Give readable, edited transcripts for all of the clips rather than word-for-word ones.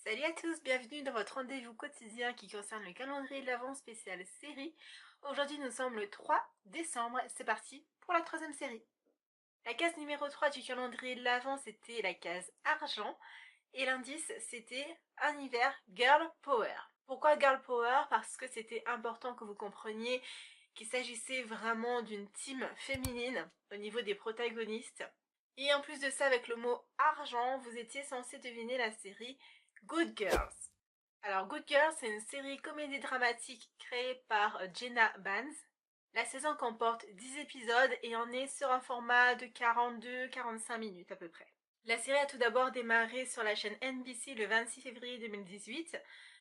Salut à tous, bienvenue dans votre rendez-vous quotidien qui concerne le calendrier de l'Avent spécial série. Aujourd'hui nous sommes le 3 décembre, c'est parti pour la troisième série. La case numéro 3 du calendrier de l'Avent c'était la case argent et l'indice c'était un hiver Girl Power. Pourquoi Girl Power? Parce que c'était important que vous compreniez qu'il s'agissait vraiment d'une team féminine au niveau des protagonistes. Et en plus de ça, avec le mot argent, vous étiez censé deviner la série Good Girls. Alors Good Girls, c'est une série comédie dramatique créée par Jenna Bans. La saison comporte 10 épisodes et en est sur un format de 42-45 minutes à peu près. La série a tout d'abord démarré sur la chaîne NBC le 26 février 2018,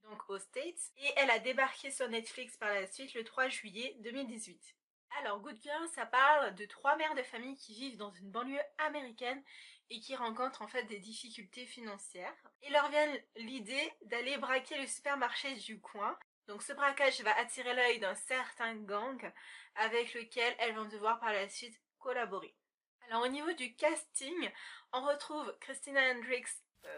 donc aux States, et elle a débarqué sur Netflix par la suite le 3 juillet 2018. Alors Good Girl, ça parle de 3 mères de famille qui vivent dans une banlieue américaine et qui rencontrent en fait des difficultés financières. Et leur vient l'idée d'aller braquer le supermarché du coin. Donc ce braquage va attirer l'œil d'un certain gang avec lequel elles vont devoir par la suite collaborer. Alors au niveau du casting, on retrouve Christina Hendricks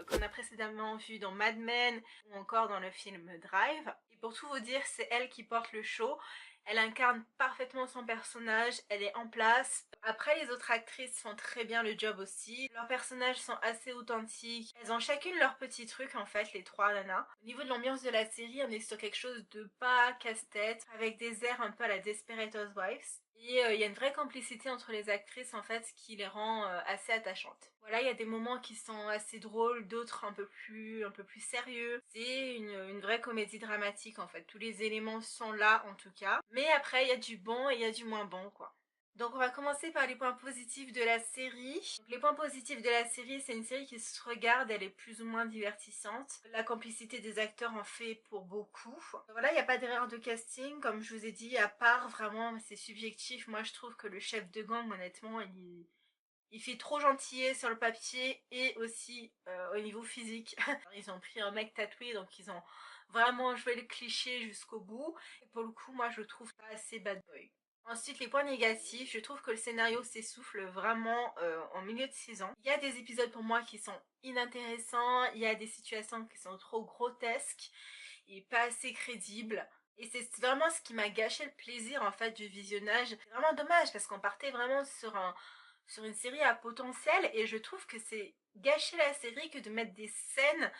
qu'on a précédemment vu dans Mad Men ou encore dans le film Drive. Et pour tout vous dire, c'est elle qui porte le show. Elle incarne parfaitement son personnage, elle est en place. Après, les autres actrices font très bien le job aussi. Leurs personnages sont assez authentiques. Elles ont chacune leur petit truc en fait, les trois nanas. Au niveau de l'ambiance de la série, on est sur quelque chose de pas casse-tête, avec des airs un peu à la Desperate Housewives. Et il y a une vraie complicité entre les actrices en fait, ce qui les rend assez attachantes. Voilà, il y a des moments qui sont assez drôles, d'autres un peu plus sérieux. C'est une vraie comédie dramatique en fait. Tous les éléments sont là en tout cas. Mais après, il y a du bon et il y a du moins bon quoi. Donc on va commencer par les points positifs de la série. Donc, les points positifs de la série, c'est une série qui se regarde, elle est plus ou moins divertissante. La complicité des acteurs en fait pour beaucoup. Voilà, il n'y a pas d'erreur de casting, comme je vous ai dit, à part vraiment, c'est subjectif. Moi je trouve que le chef de gang, honnêtement, il fait trop gentillet sur le papier et aussi au niveau physique. Ils ont pris un mec tatoué, donc ils ont vraiment joué le cliché jusqu'au bout. Et pour le coup, moi je le trouve pas assez bad boy. Ensuite, les points négatifs, je trouve que le scénario s'essouffle vraiment en milieu de saison. Il y a des épisodes pour moi qui sont inintéressants, il y a des situations qui sont trop grotesques et pas assez crédibles. Et c'est vraiment ce qui m'a gâché le plaisir en fait du visionnage. C'est vraiment dommage parce qu'on partait vraiment sur une série à potentiel et je trouve que c'est gâcher la série que de mettre des scènes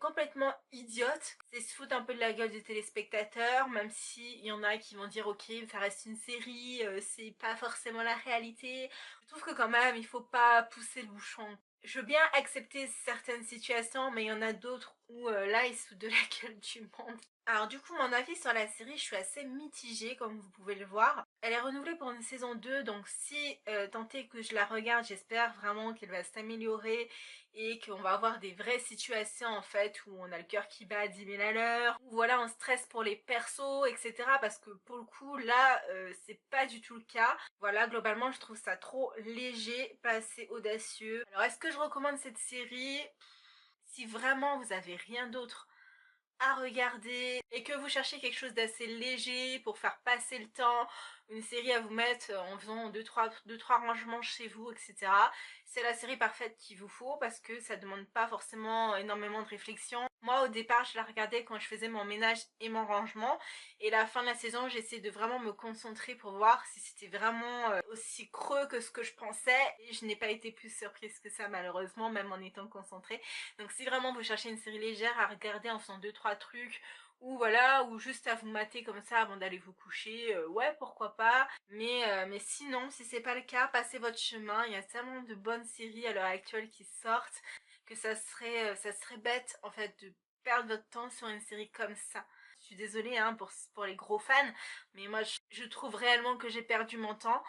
complètement idiote. C'est se foutre un peu de la gueule du téléspectateur, même s'il y en a qui vont dire ok, ça reste une série, c'est pas forcément la réalité. Je trouve que quand même, il faut pas pousser le bouchon. Je veux bien accepter certaines situations, mais il y en a d'autres où là, ils se foutent de la gueule du monde. Alors du coup, mon avis sur la série, je suis assez mitigée, comme vous pouvez le voir. Elle est renouvelée pour une saison 2, donc si tant est que je la regarde, j'espère vraiment qu'elle va s'améliorer et qu'on va avoir des vraies situations en fait où on a le cœur qui bat à 10 000 à l'heure, où voilà on stresse pour les persos, etc. Parce que pour le coup là c'est pas du tout le cas. Voilà, globalement je trouve ça trop léger, pas assez audacieux. Alors est-ce que je recommande cette série? Si vraiment vous avez rien d'autre à regarder et que vous cherchez quelque chose d'assez léger pour faire passer le temps, une série à vous mettre en faisant deux trois rangements chez vous, etc. C'est la série parfaite qu'il vous faut parce que ça demande pas forcément énormément de réflexion. Moi au départ je la regardais quand je faisais mon ménage et mon rangement et la fin de la saison j'essayais de vraiment me concentrer pour voir si c'était vraiment aussi creux que ce que je pensais et je n'ai pas été plus surprise que ça malheureusement même en étant concentrée. Donc si vraiment vous cherchez une série légère à regarder en faisant 2-3 trucs ou voilà, ou juste à vous mater comme ça avant d'aller vous coucher, ouais pourquoi pas, mais sinon si c'est pas le cas, passez votre chemin, il y a tellement de bonnes séries à l'heure actuelle qui sortent que ça serait bête en fait de perdre votre temps sur une série comme ça. Je suis désolée hein, pour les gros fans, mais moi je trouve réellement que j'ai perdu mon temps.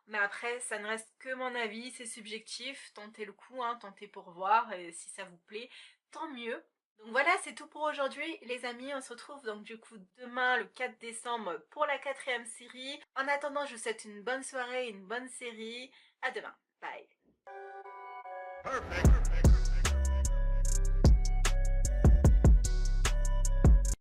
Mais après, ça ne reste que mon avis, c'est subjectif, tentez le coup, hein, tentez pour voir, et si ça vous plaît, tant mieux. Donc voilà, c'est tout pour aujourd'hui les amis, on se retrouve donc du coup demain le 4 décembre pour la 4e série. En attendant, je vous souhaite une bonne soirée, une bonne série, à demain, bye. Perfect.